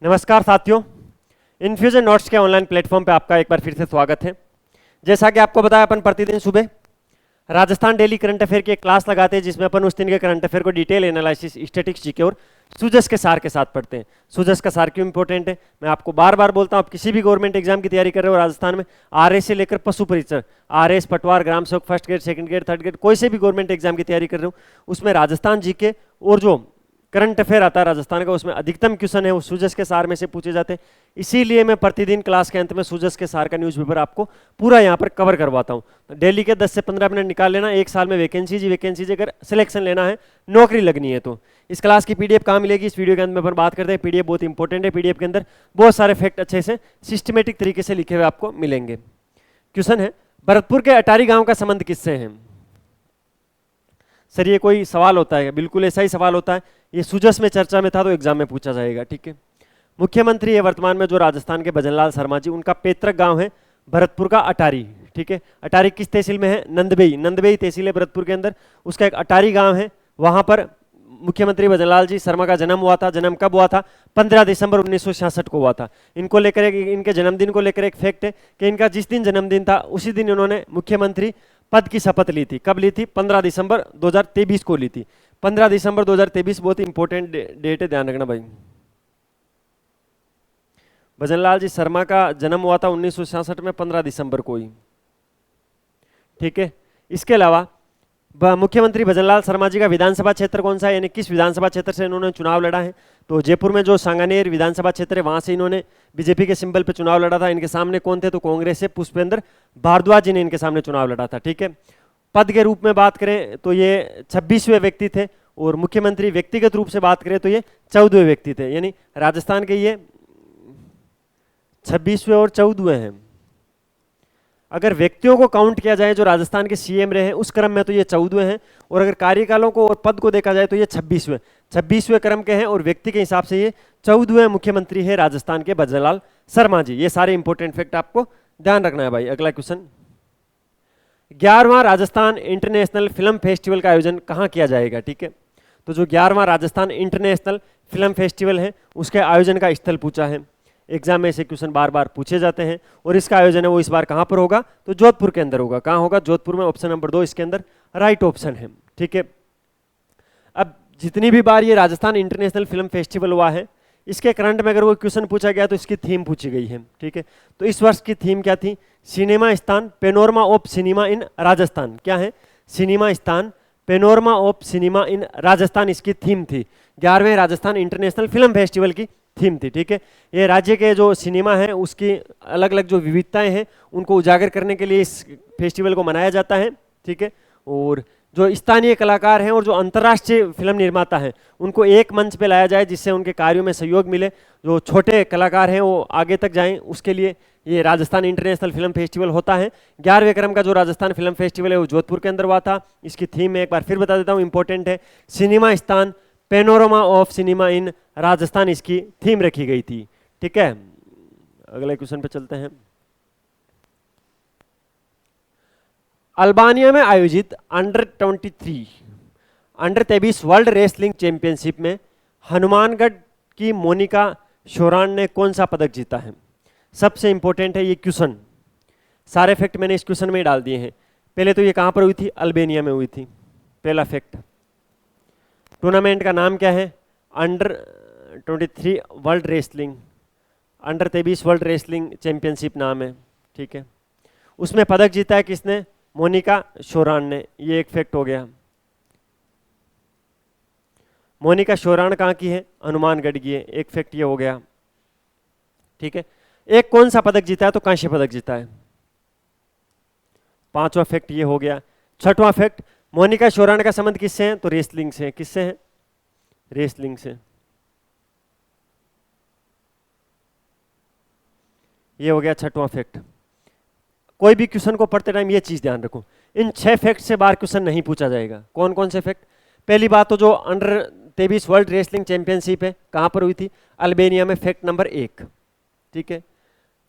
नमस्कार साथियों, infusion notes के ऑनलाइन प्लेटफॉर्म पे आपका एक बार फिर से स्वागत है। जैसा कि आपको बताया, अपन प्रतिदिन सुबह राजस्थान डेली करंट अफेयर की एक क्लास लगाते हैं जिसमें अपन उस दिन के करंट अफेयर को डिटेल एनालिसिस, स्टैटिक्स, जीके और सूजस के सार के साथ पढ़ते हैं। सूजस का सार क्यों इंपॉर्टेंट है, मैं आपको बार बार बोलता हूँ। आप किसी भी गवर्नमेंट एग्जाम की तैयारी कर रहे हो राजस्थान में, आरएस से लेकर पशु परीक्षण, आरएस, पटवार, ग्राम सेवक, first grade, second grade, third grade, कोई से भी गवर्नमेंट एग्जाम की तैयारी कर रहे हो, उसमें राजस्थान जीके और जो करंट अफेयर आता है राजस्थान का, उसमें अधिकतम क्वेश्चन है वो सूजस के सार में से पूछे जाते हैं। इसीलिए मैं प्रतिदिन क्लास के अंत में सूजस के सार का न्यूज़पेपर आपको पूरा यहाँ पर कवर करवाता हूँ। डेली के 10 से 15 मिनट निकाल लेना। एक साल में वैकेंसी अगर सिलेक्शन लेना है, नौकरी लगनी है तो। इस क्लास की पीडीएफ कहाँ मिलेगी, इस वीडियो के अंदर अपन बात करते हैं। पीडीएफ बहुत इंपॉर्टेंट है। पीडीएफ के अंदर बहुत सारे फैक्ट अच्छे से सिस्टमेटिक तरीके से लिखे हुए आपको मिलेंगे। क्वेश्चन है, भरतपुर के अटारी गांव का संबंध किससे है? सर ये कोई सवाल होता है? बिल्कुल ऐसा ही सवाल होता है। ये सूजस में चर्चा में था तो एग्जाम में पूछा जाएगा। ठीक है, मुख्यमंत्री है वर्तमान में जो राजस्थान के भजनलाल शर्मा जी, उनका पैतृक गांव है भरतपुर का अटारी। ठीक है, अटारी किस तहसील में है? नंदबेई तहसील है भरतपुर के अंदर। उसका एक अटारी गांव है, वहां पर मुख्यमंत्री भजनलाल जी शर्मा का जन्म हुआ था। जन्म कब हुआ था? 15 दिसंबर 1966 को हुआ था। इनको लेकर इनके जन्मदिन को लेकर एक फैक्ट है कि इनका जिस दिन जन्मदिन था उसी दिन इन्होंने मुख्यमंत्री पद की शपथ ली थी। कब ली थी? 15 दिसंबर 2023 को ली थी। 15 दिसंबर 2023 बहुत इंपॉर्टेंट डेट है, ध्यान रखना भाई। भजनलाल जी शर्मा का जन्म हुआ था 1966 में 15 दिसंबर को ही। ठीक है, इसके अलावा मुख्यमंत्री भजनलाल शर्मा जी का विधानसभा क्षेत्र कौन सा है, यानी किस विधानसभा क्षेत्र से इन्होंने चुनाव लड़ा है? तो जयपुर में जो सांगानेर विधानसभा क्षेत्र है वहां से इन्होंने बीजेपी के सिंबल पे चुनाव लड़ा था। इनके सामने कौन थे? तो कांग्रेस से पुष्पेंद्र भारद्वाज जी ने इनके सामने चुनाव लड़ा था। ठीक है, पद के रूप में बात करें तो ये 26वें व्यक्ति थे, और मुख्यमंत्री व्यक्तिगत रूप से बात करें तो ये 14वें व्यक्ति थे। यानी राजस्थान के ये 26वें और 14वें हैं। अगर व्यक्तियों को काउंट किया जाए जो राजस्थान के सीएम रहे हैं उस क्रम में तो ये 14वें हैं, और अगर कार्यकालों को और पद को देखा जाए तो ये 26वें क्रम के हैं, और व्यक्ति के हिसाब से ये 14वें मुख्यमंत्री है राजस्थान के भजनलाल शर्मा जी। ये सारे इंपॉर्टेंट फैक्ट आपको ध्यान रखना है भाई। अगला क्वेश्चन, 11वां राजस्थान इंटरनेशनल फिल्म फेस्टिवल का आयोजन कहाँ किया जाएगा? ठीक है, तो जो 11वां राजस्थान इंटरनेशनल फिल्म फेस्टिवल है उसके आयोजन का स्थल पूछा है। एग्जाम में ऐसे क्वेश्चन बार बार पूछे जाते हैं, और इसका आयोजन है वो इस बार कहाँ पर होगा? तो जोधपुर के अंदर होगा। कहाँ होगा? जोधपुर में। ऑप्शन नंबर 2 इसके अंदर राइट ऑप्शन है। ठीक है, अब जितनी भी बार ये राजस्थान इंटरनेशनल फिल्म फेस्टिवल हुआ है, इसके करंट में अगर वो क्वेश्चन पूछा गया तो इसकी थीम पूछी गई है। ठीक है, तो इस वर्ष की थीम क्या थी? सिनेमा स्थान पेनोरमा ऑफ सिनेमा इन राजस्थान। क्या है? सिनेमा स्थान पेनोरमा ऑफ सिनेमा इन राजस्थान इसकी थीम थी। 11वें राजस्थान इंटरनेशनल फिल्म फेस्टिवल की थीम थी। ठीक है, ये राज्य के जो सिनेमा है उसकी अलग अलग जो विविधताएं हैं उनको उजागर करने के लिए इस फेस्टिवल को मनाया जाता है। ठीक है, और जो स्थानीय कलाकार हैं और जो अंतर्राष्ट्रीय फिल्म निर्माता हैं उनको एक मंच पे लाया जाए जिससे उनके कार्यों में सहयोग मिले। जो छोटे कलाकार हैं वो आगे तक जाएं, उसके लिए ये राजस्थान इंटरनेशनल फिल्म फेस्टिवल होता है। 11वें क्रम का जो राजस्थान फिल्म फेस्टिवल है वो जोधपुर के अंदर हुआ था। इसकी थीम में एक बार फिर बता देता हूँ, इंपॉर्टेंट है। सिनेमा स्थान पेनोरमा ऑफ सिनेमा इन राजस्थान इसकी थीम रखी गई थी। ठीक है, अगले क्वेश्चन पे चलते हैं। अल्बानिया में आयोजित अंडर 23 वर्ल्ड रेसलिंग चैंपियनशिप में हनुमानगढ़ की मोनिका शोरान ने कौन सा पदक जीता है? सबसे इंपॉर्टेंट है ये क्वेश्चन। सारे फैक्ट मैंने इस क्वेश्चन में डाल दिए हैं। पहले तो ये कहां पर हुई थी? अल्बानिया में हुई थी। पहला फैक्ट। टूर्नामेंट का नाम क्या है? Under 23 world wrestling, under 23 world wrestling championship नाम है। ठीक है, उसमें पदक जीता है किसने? मोनिका शोरान ने। ये एक फैक्ट हो गया। मोनिका शोरान कहाँ की है? हनुमानगढ़ की है। एक फैक्ट ये हो गया। ठीक है, एक कौन सा पदक जीता है? तो कांस्य पदक जीता है। 5वां फैक्ट ये हो गया। 6वां फैक्ट, मोनिका शोरान का संबंध किससे है? तो रेसलिंग से। किससे है? रेसलिंग से। ये हो गया 6वां फैक्ट। कोई भी क्वेश्चन को पढ़ते टाइम ये चीज ध्यान रखो, इन 6 फैक्ट से बाहर क्वेश्चन नहीं पूछा जाएगा। कौन कौन से फैक्ट? पहली बात तो जो अंडर 23 वर्ल्ड रेसलिंग चैंपियनशिप है कहां पर हुई थी? अल्बानिया में। Fact number 1। ठीक है,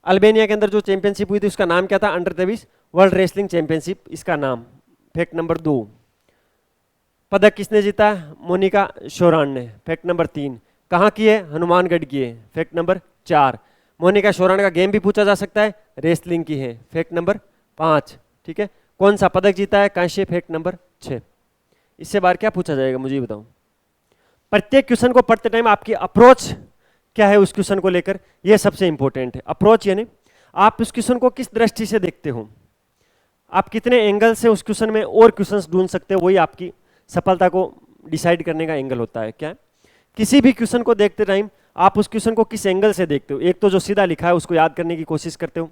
अल्बानिया के अंदर जो चैंपियनशिप हुई थी उसका नाम क्या था? अंडर 23 वर्ल्ड रेसलिंग चैंपियनशिप, इसका नाम। Fact number 2। पदक किसने जीता? मोनिका शोरान ने। Fact number 3। कहाँ की है? हनुमानगढ़ की है, फैक्ट नंबर 4। मोनिका शोरान का गेम भी पूछा जा सकता है, रेसलिंग की है, फैक्ट नंबर 5। ठीक है, कौन सा पदक जीता है? कांस्य, फैक्ट नंबर 6। इससे बाहर क्या पूछा जाएगा मुझे बताओ। प्रत्येक क्वेश्चन को पढ़ते टाइम आपकी अप्रोच क्या है उस क्वेश्चन को लेकर, यह सबसे इंपॉर्टेंट है। अप्रोच यानी आप उस क्वेश्चन को किस दृष्टि से देखते हो, आप कितने एंगल से उस क्वेश्चन में और क्वेश्चंस ढूंढ सकते हो, वही आपकी सफलता को डिसाइड करने का एंगल होता है। क्या है? किसी भी क्वेश्चन को देखते टाइम आप उस क्वेश्चन को किस एंगल से देखते हो। एक तो जो सीधा लिखा है उसको याद करने की कोशिश करते हो,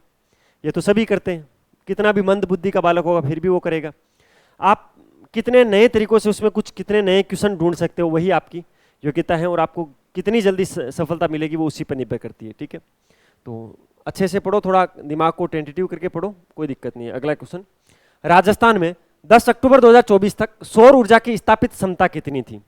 ये तो सभी करते हैं, कितना भी मंद बुद्धि का बालक होगा फिर भी वो करेगा। आप कितने नए तरीकों से उसमें कुछ कितने नए क्वेश्चन ढूंढ सकते हो, वही आपकी योग्यता है, और आपको कितनी जल्दी सफलता मिलेगी वो उसी पर निर्भर करती है। ठीक है, तो अच्छे से पढ़ो, थोड़ा दिमाग को टेंटेटिव करके पढ़ो, कोई दिक्कत नहीं है। अगला क्वेश्चन, राजस्थान में 10 अक्टूबर 2024 तक सौर ऊर्जा की स्थापित क्षमता कितनी थी?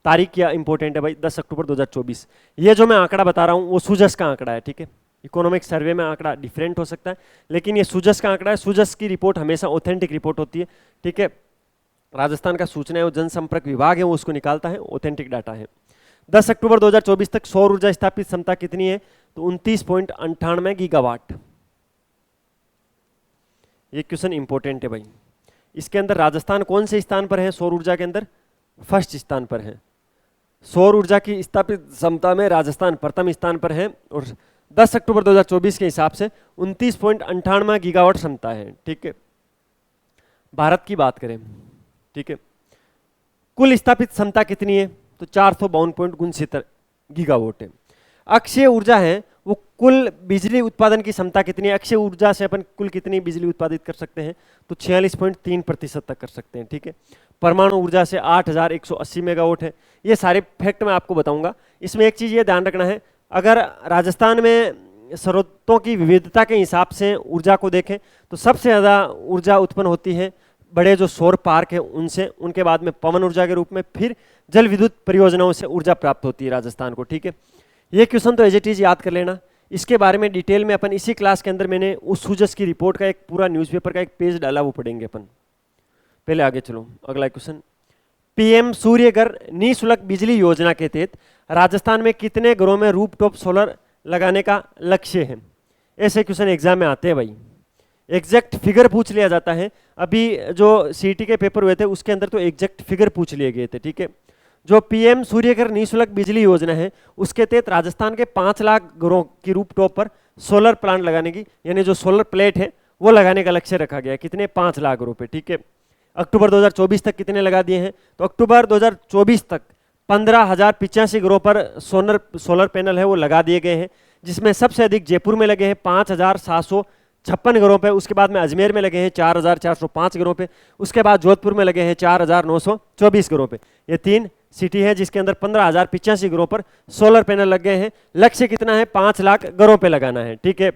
तारीख क्या इंपॉर्टेंट है भाई, 10 अक्टूबर 2024। ये जो मैं आंकड़ा बता रहा हूँ वो सूजस का आंकड़ा है। ठीक है, इकोनॉमिक सर्वे में आंकड़ा डिफरेंट हो सकता है, लेकिन ये सूजस का आंकड़ा है। सूजस की रिपोर्ट हमेशा ऑथेंटिक रिपोर्ट होती है। ठीक है, राजस्थान का सूचना एवं जनसंपर्क विभाग है वो उसको निकालता है, ऑथेंटिक डाटा है। 10 अक्टूबर 2024 तक सौर ऊर्जा स्थापित क्षमता कितनी है? तो 29.98 गीगावाट। ये क्वेश्चन इंपॉर्टेंट है भाई। इसके अंदर राजस्थान कौन से स्थान पर है सौर ऊर्जा के अंदर? फर्स्ट स्थान पर है। सौर ऊर्जा की स्थापित क्षमता में राजस्थान प्रथम स्थान पर है, और 10 अक्टूबर 2024 के हिसाब से 29.98 गीगावाट क्षमता है। ठीक है, भारत की बात करें, ठीक है, कुल स्थापित क्षमता कितनी है? तो 452.69 गीगावाट है। अक्षय ऊर्जा है वो कुल बिजली उत्पादन की क्षमता कितनी है? अक्षय ऊर्जा से अपन कुल कितनी बिजली उत्पादित कर सकते हैं? तो 46.3% तक कर सकते हैं। ठीक है, परमाणु ऊर्जा से 8180 मेगावाट है। ये सारे फैक्ट मैं आपको बताऊंगा। इसमें एक चीज़ ये ध्यान रखना है, अगर राजस्थान में स्रोतों की विविधता के हिसाब से ऊर्जा को देखें तो सबसे ज़्यादा ऊर्जा उत्पन्न होती है बड़े जो सौर पार्क है उनसे, उनके बाद में पवन ऊर्जा के रूप में, फिर जल विद्युत परियोजनाओं से ऊर्जा प्राप्त होती है राजस्थान को। ठीक है, ये क्वेश्चन तो एज इट इज याद कर लेना। इसके बारे में डिटेल में अपन इसी क्लास के अंदर मैंने उस सूजस की रिपोर्ट का एक पूरा न्यूज़पेपर का एक पेज डाला, वो पढ़ेंगे अपन। पहले आगे चलो, अगला क्वेश्चन, पीएम सूर्यघर निःशुल्क बिजली योजना के तहत राजस्थान में कितने घरों में रूफटॉप सोलर लगाने का लक्ष्य है? ऐसे क्वेश्चन एग्जाम में आते हैं भाई, एग्जैक्ट फिगर पूछ लिया जाता है। अभी जो सीटी के पेपर हुए थे उसके अंदर तो एग्जैक्ट फिगर पूछ लिए गए थे। ठीक है, जो पीएम सूर्यघर निःशुल्क बिजली योजना है उसके तहत राजस्थान के 5 लाख घरों की रूफटॉप पर सोलर प्लांट लगाने की, यानी जो सोलर प्लेट है वो लगाने का लक्ष्य रखा गया है। कितने? 5 लाख घरों पे। ठीक है, अक्टूबर 2024 तक कितने लगा दिए हैं? तो अक्टूबर 2024 तक 15,085 घरों पर सोलर पैनल है वो लगा दिए गए हैं, जिसमें सबसे अधिक जयपुर में लगे हैं 5,756 घरों पे, उसके बाद में अजमेर में लगे हैं 4,405 घरों पे, उसके बाद जोधपुर में लगे हैं 4,924 घरों पे। ये 3 सिटी है जिसके अंदर 15,085 घरों पर सोलर पैनल लग गए हैं। लक्ष्य कितना है? 5 लाख घरों पे लगाना है। ठीक है,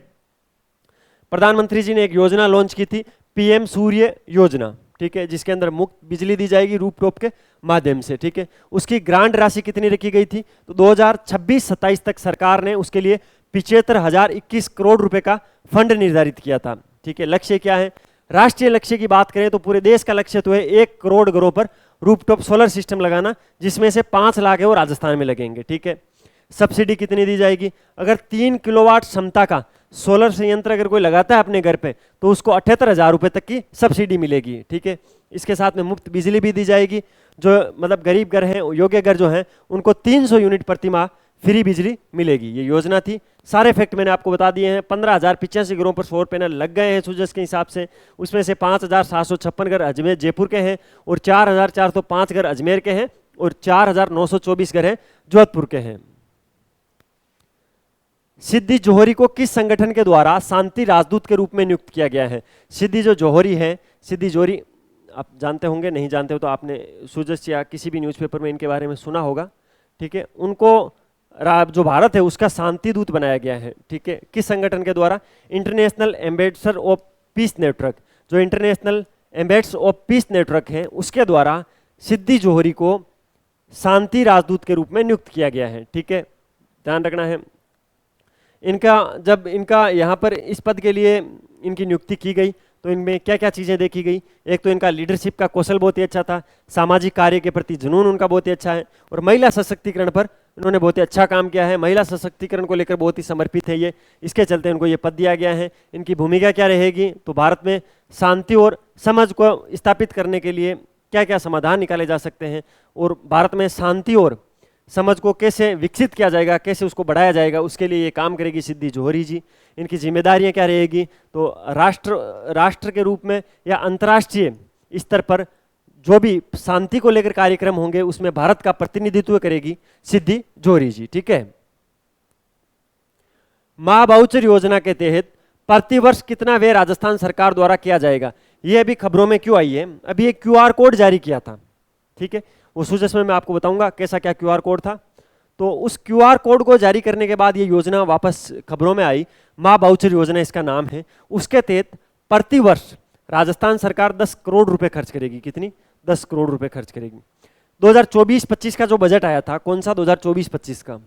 प्रधानमंत्री जी ने एक योजना लॉन्च की थी, पीएम सूर्य योजना। ठीक है, जिसके अंदर मुफ्त बिजली दी जाएगी रूफटॉप के माध्यम से। ठीक है, उसकी ग्रांट राशि कितनी रखी गई थी? तो 2026-27 तक सरकार ने उसके लिए 75,021 करोड़ रुपए का फंड निर्धारित किया था। ठीक है, लक्ष्य क्या है? राष्ट्रीय लक्ष्य की बात करें तो पूरे देश का लक्ष्य तो है 1 करोड़ घरों पर रूफटॉप सोलर सिस्टम लगाना, जिसमें से 5 लाख है वो राजस्थान में लगेंगे। ठीक है, सब्सिडी कितनी दी जाएगी? अगर 3 किलोवाट क्षमता का सोलर संयंत्र अगर कोई लगाता है अपने घर पे तो उसको 78,000 रुपए तक की सब्सिडी मिलेगी। ठीक है, इसके साथ में मुफ्त बिजली भी दी जाएगी। जो मतलब गरीब घर हैं, योग्य घर जो हैं, उनको 300 यूनिट प्रति माह फ्री बिजली मिलेगी। ये योजना थी। सारे फैक्ट मैंने आपको बता दिए हैं। 15,085 घरों पर सौर पैनल लग गए हैं सूजस के हिसाब से। उसमें से 5,756 घर अजमेर जयपुर के हैं, और 4,405 घर अजमेर के हैं, और 4,924 घर हैं जोधपुर के हैं। सिद्धि जोहरी को किस संगठन के द्वारा शांति राजदूत के रूप में नियुक्त किया गया है? सिद्धि जो जोहरी है, सिद्धि जोहरी आप जानते होंगे, नहीं जानते हो तो आपने सूजस या किसी भी न्यूज़पेपर में इनके बारे में सुना होगा। ठीक है, उनको जो भारत है उसका शांति दूत बनाया गया है। ठीक है, किस संगठन के द्वारा? International ambassador of peace network. जो international ambassador of peace network है उसके द्वारा सिद्धि जोहरी को शांति राजदूत के रूप में नियुक्त किया गया है। ठीक है, ध्यान रखना है। जब इनका यहाँ पर इस पद के लिए इनकी नियुक्ति की गई तो इनमें क्या क्या चीज़ें देखी गई? एक तो इनका लीडरशिप का कौशल बहुत ही अच्छा था, सामाजिक कार्य के प्रति जुनून उनका बहुत ही अच्छा है, और महिला सशक्तिकरण पर इन्होंने बहुत ही अच्छा काम किया है। महिला सशक्तिकरण को लेकर बहुत ही समर्पित है ये, इसके चलते उनको ये पद दिया गया है। इनकी भूमिका क्या रहेगी? तो भारत में शांति और समझ को स्थापित करने के लिए क्या क्या समाधान निकाले जा सकते हैं, और भारत में शांति और समझ को कैसे विकसित किया जाएगा, कैसे उसको बढ़ाया जाएगा, उसके लिए ये काम करेगी सिद्धि जौहरी जी। इनकी जिम्मेदारियां क्या रहेगी? तो राष्ट्र के रूप में या अंतर्राष्ट्रीय स्तर पर जो भी शांति को लेकर कार्यक्रम होंगे उसमें भारत का प्रतिनिधित्व करेगी सिद्धि जौहरी जी। ठीक है। मां बाउचर योजना के तहत प्रतिवर्ष कितना व्यय राजस्थान सरकार द्वारा किया जाएगा? ये अभी खबरों में क्यों आई है? अभी एक क्यूआर कोड जारी किया था, ठीक है, उस वजह से मैं आपको बताऊंगा कैसा क्या क्यूआर कोड था। तो उस क्यूआर कोड को जारी करने के बाद ये योजना वापस खबरों में आई, मां बाउचर योजना इसका नाम है। उसके तहत प्रतिवर्ष राजस्थान सरकार 10 करोड़ रुपए खर्च करेगी। कितनी? 10 करोड़ रुपए खर्च करेगी। 2024-25 का जो बजट आया था, कौन सा? 2024-25 का।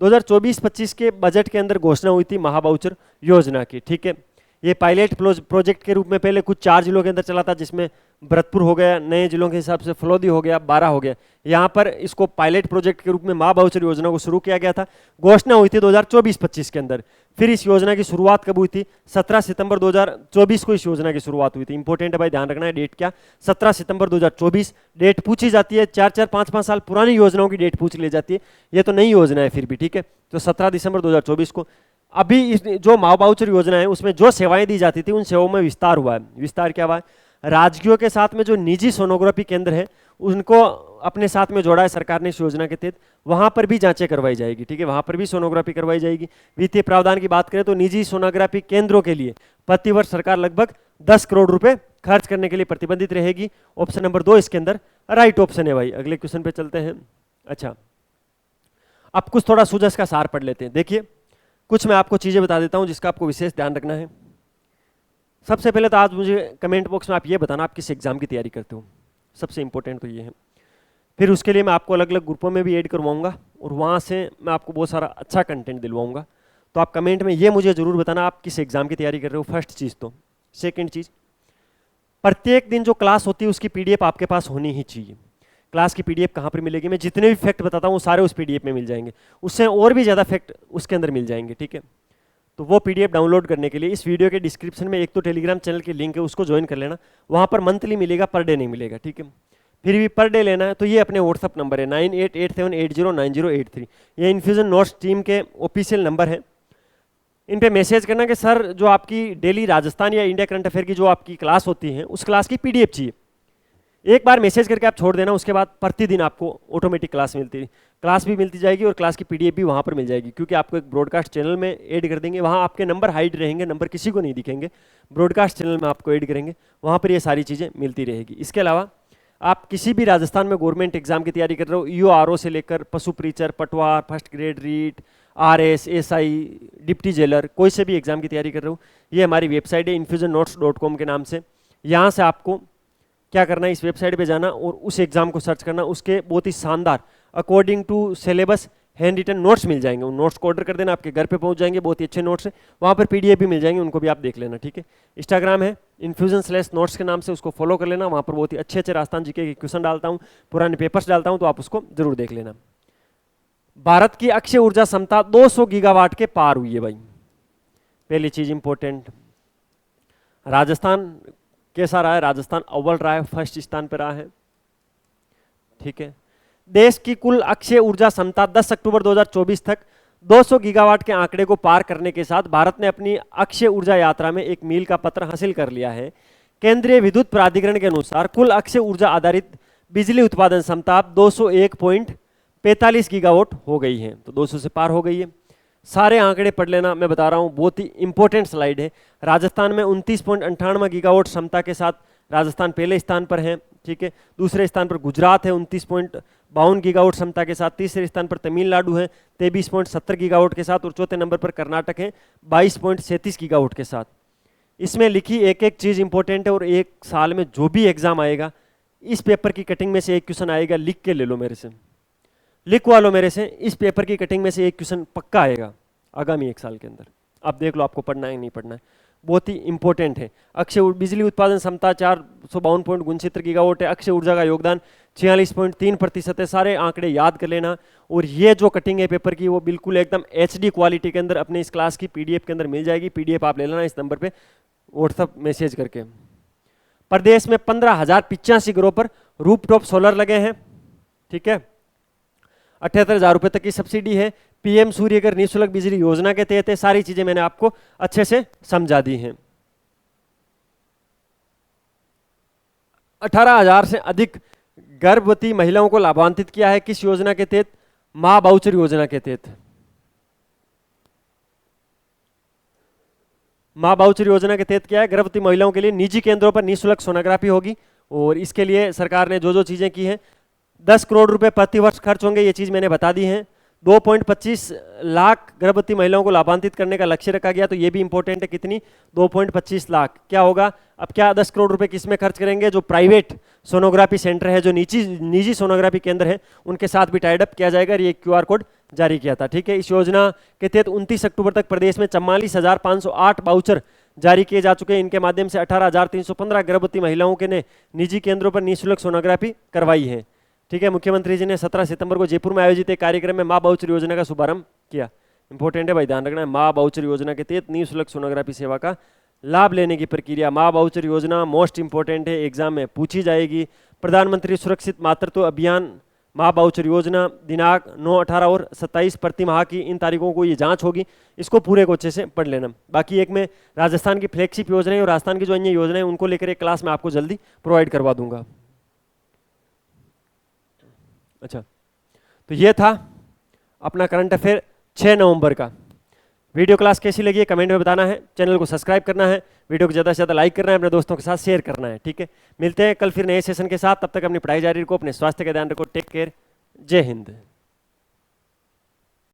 2024-25 के बजट के अंदर घोषणा हुई थी महाबाउचर योजना की। ठीक है, ये पायलट प्रोजेक्ट के रूप में पहले कुछ 4 जिलों के अंदर चला था, जिसमें भरतपुर हो गया, नए जिलों के हिसाब से फलोदी हो गया, 12 हो गया। यहाँ पर इसको पायलट प्रोजेक्ट के रूप में मां बाउचर योजना को शुरू किया गया था। घोषणा हुई थी 2024-25 के अंदर। फिर इस योजना की शुरुआत कब हुई थी? 17 सितंबर 2024 को इस योजना की शुरुआत हुई थी। इंपॉर्टेंट है भाई, ध्यान रखना है डेट क्या, 17 सितंबर 2024। डेट पूछी जाती है, 4-4, 5-5 साल पुरानी योजनाओं की डेट पूछ ली जाती है, ये तो नई योजना है फिर भी। ठीक है, तो 17 दिसंबर 2024 को अभी जो मां बाउचर योजना है उसमें जो सेवाएं दी जाती थी उन सेवाओं में विस्तार हुआ है। विस्तार क्या हुआ है? राजकीय के साथ में जो निजी सोनोग्राफी केंद्र है उनको अपने साथ में जोड़ा है सरकार ने इस योजना के तहत। वहां पर भी जांचें करवाई जाएगी। ठीक है, वहां पर भी सोनोग्राफी करवाई जाएगी। वित्तीय प्रावधान की बात करें तो निजी सोनोग्राफी केंद्रों के लिए प्रतिवर्ष सरकार लगभग 10 करोड़ रुपए खर्च करने के लिए प्रतिबंधित रहेगी। ऑप्शन नंबर 2 इसके अंदर राइट ऑप्शन है भाई। अगले क्वेश्चन पे चलते हैं। अच्छा, अब कुछ थोड़ा सूझस का सार पढ़ लेते हैं। देखिए, कुछ मैं आपको चीजें बता देता हूं जिसका आपको विशेष ध्यान रखना है। सबसे पहले तो आज मुझे कमेंट बॉक्स में आप ये बताना आप किस एग्जाम की तैयारी करते हो, सबसे इंपॉर्टेंट तो ये है। फिर उसके लिए मैं आपको अलग अलग ग्रुपों में भी ऐड करवाऊंगा और वहाँ से मैं आपको बहुत सारा अच्छा कंटेंट दिलवाऊंगा। तो आप कमेंट में ये मुझे जरूर बताना आप किस एग्जाम की तैयारी कर रहे हो, फर्स्ट चीज़ तो। सेकेंड चीज़, प्रत्येक दिन जो क्लास होती है उसकी पीडीएफ आपके पास होनी ही चाहिए। क्लास की पीडीएफ कहाँ पर मिलेगी? मैं जितने भी फैक्ट बताता हूँ वो सारे उस पीडीएफ में मिल जाएंगे, उससे और भी ज़्यादा फैक्ट उसके अंदर मिल जाएंगे। ठीक है, तो वो पीडीएफ डाउनलोड करने के लिए इस वीडियो के डिस्क्रिप्शन में एक तो टेलीग्राम चैनल की लिंक है, उसको ज्वाइन कर लेना। वहाँ पर मंथली मिलेगा, पर डे नहीं मिलेगा। ठीक है, फिर भी पर डे लेना है तो ये अपने व्हाट्सअप नंबर है 9887809083। ये इन्फ्यूजन नोट्स टीम के ऑफिशियल नंबर है। इन पे मैसेज करना कि सर जो आपकी डेली राजस्थान या इंडिया करंट अफेयर की जो आपकी क्लास होती है उस क्लास की पीडीएफ चाहिए। एक बार मैसेज करके आप छोड़ देना, उसके बाद प्रतिदिन आपको ऑटोमेटिक क्लास भी मिलती जाएगी और क्लास की पीडीएफ भी वहाँ पर मिल जाएगी। क्योंकि आपको एक ब्रॉडकास्ट चैनल में ऐड कर देंगे, वहाँ आपके नंबर हाइड रहेंगे, नंबर किसी को नहीं दिखेंगे, ब्रॉडकास्ट चैनल में आपको ऐड करेंगे, वहाँ पर ये सारी चीज़ें मिलती रहेगी। इसके अलावा आप किसी भी राजस्थान में गवर्नमेंट एग्जाम की तैयारी कर रहे हो, यूआरओ से लेकर पशु प्रीचर, पटवार, first grade REET, RS, SI, deputy jailer, कोई से भी एग्जाम की तैयारी कर रहे हो, ये हमारी वेबसाइट है infusionnotes.com के नाम से। यहाँ से आपको क्या करना है, इस वेबसाइट पे जाना और उस एग्जाम को सर्च करना। उसके बहुत ही शानदार according to syllabus handwritten notes मिल जाएंगे। उन नोट्स को ऑर्डर कर देना, आपके घर पे पहुंच जाएंगे। बहुत ही अच्छे नोट्स हैं, वहाँ पर पीडीएफ भी मिल जाएंगे, उनको भी आप देख लेना। ठीक है, इंस्टाग्राम है infusion/notes के नाम से, उसको फॉलो कर लेना। वहाँ पर बहुत ही अच्छे अच्छे राजस्थान जीके के क्वेश्चन डालता हूँ, पुराने पेपर्स डालता हूँ, तो आप उसको जरूर देख लेना। भारत की अक्षय ऊर्जा क्षमता 200 गीगावाट के पार हुई है भाई, पहली चीज इंपॉर्टेंट। राजस्थान कैसा रहा है? राजस्थान अव्वल रहा है, फर्स्ट स्थान पर रहा है। ठीक है, देश की कुल अक्षय ऊर्जा क्षमता 10 अक्टूबर 2024 तक 200 गीगावाट के आंकड़े को पार करने के साथ भारत ने अपनी अक्षय ऊर्जा यात्रा में एक मील का पत्र हासिल कर लिया है। केंद्रीय विद्युत प्राधिकरण के अनुसार कुल अक्षय ऊर्जा आधारित बिजली उत्पादन क्षमता 201.45 गीगावाट हो गई है, तो 200 से पार हो गई है। सारे आंकड़े पढ़ लेना, मैं बता रहा हूँ, बहुत ही इंपॉर्टेंट स्लाइड है। राजस्थान में 29.98 गीगावाट क्षमता के साथ राजस्थान पहले स्थान पर है। ठीक है, दूसरे स्थान पर गुजरात है 29.52 गीगावाट क्षमता के साथ। तीसरे स्थान पर तमिलनाडु है 23.70 गीगावाट के साथ और चौथे नंबर पर कर्नाटक है 22.37 गीगावाट के साथ। इसमें लिखी एक एक चीज इंपॉर्टेंट है और एक साल में जो भी एग्जाम आएगा इस पेपर की कटिंग में से एक क्वेश्चन आएगा, लिख के ले लो मेरे से, लिखवा लो मेरे से, इस पेपर की कटिंग में से एक क्वेश्चन पक्का आएगा आगामी एक साल के अंदर। आप देख लो आपको पढ़ना है कि नहीं पढ़ना है, बहुत ही इंपॉर्टेंट है। अक्षय बिजली उत्पादन क्षमता 452 गुणक्षेत्र गीगावाट है। अक्षय ऊर्जा का योगदान 46.3% है। सारे आंकड़े याद कर लेना। और ये जो कटिंग है पेपर की वो बिल्कुल एकदम HD क्वालिटी के अंदर अपने इस क्लास की PDF के अंदर मिल जाएगी। PDF आप ले लेना इस नंबर पे व्हाट्सअप मैसेज करके। प्रदेश में 15,085 घरों पर रूफटॉप सोलर लगे हैं, ठीक है। 78,000 रुपए तक की सब्सिडी है। PM सूर्यघर निःशुल्क बिजली योजना के तहत है। सारी चीजें मैंने आपको अच्छे से समझा दी हैं। 18,000 से अधिक गर्भवती महिलाओं को लाभान्वित किया है। किस योजना के तहत? मां बाउचर योजना के तहत। मां बाउचर योजना के तहत क्या है? गर्भवती महिलाओं के लिए निजी केंद्रों पर निःशुल्क सोनोग्राफी होगी। और इसके लिए सरकार ने जो जो चीजें की हैं, 10 करोड़ रुपए प्रति वर्ष खर्च होंगे, ये चीज मैंने बता दी है। 2.25 लाख गर्भवती महिलाओं को लाभान्वित करने का लक्ष्य रखा गया, तो ये भी इंपॉर्टेंट है। कितनी? 2.25 लाख। क्या होगा अब? क्या 10 करोड़ रुपए किस में खर्च करेंगे? जो प्राइवेट सोनोग्राफी सेंटर है, जो निजी सोनोग्राफी केंद्र है, उनके साथ भी टाइड अप किया जाएगा। ये QR कोड जारी किया था, ठीक है। इस योजना के तहत 29 अक्टूबर तक प्रदेश में 44,508 वाउचर जारी किए जा चुके हैं। इनके माध्यम से 18,315 गर्भवती महिलाओं के ने निजी केंद्रों पर निःशुल्क सोनोग्राफी करवाई है, ठीक है। मुख्यमंत्री जी ने 17 सितंबर को जयपुर में आयोजित एक कार्यक्रम में मां बाउचर योजना का शुभारंभ किया। इंपॉर्टेंट है भाई, ध्यान रखना है। मां बाउचर योजना के तहत निःशुल्क सोनोग्राफी सेवा का लाभ लेने की प्रक्रिया। मां बाउचर योजना मोस्ट इंपॉर्टेंट है, एग्जाम में पूछी जाएगी। प्रधानमंत्री सुरक्षित मातृत्व अभियान मां बाउचर योजना, दिनांक 9, 18 और 27 प्रति माह की इन तारीखों को ये जांच होगी। इसको पूरे को अच्छे से पढ़ लेना। बाकी एक मैं राजस्थान की फ्लैगशिप योजना और राजस्थान की जो अन्य योजना है उनको लेकर एक क्लास में आपको जल्दी प्रोवाइड करवा दूंगा। अच्छा, तो ये था अपना करंट अफेयर 6 नवंबर का। वीडियो क्लास कैसी लगी है कमेंट में बताना है। चैनल को सब्सक्राइब करना है, वीडियो को ज़्यादा से ज़्यादा लाइक करना है, अपने दोस्तों के साथ शेयर करना है, ठीक है। मिलते हैं कल फिर नए सेशन के साथ। तब तक अपनी पढ़ाई जारी रखो, अपने स्वास्थ्य का ध्यान रखो। टेक केयर, जय हिंद।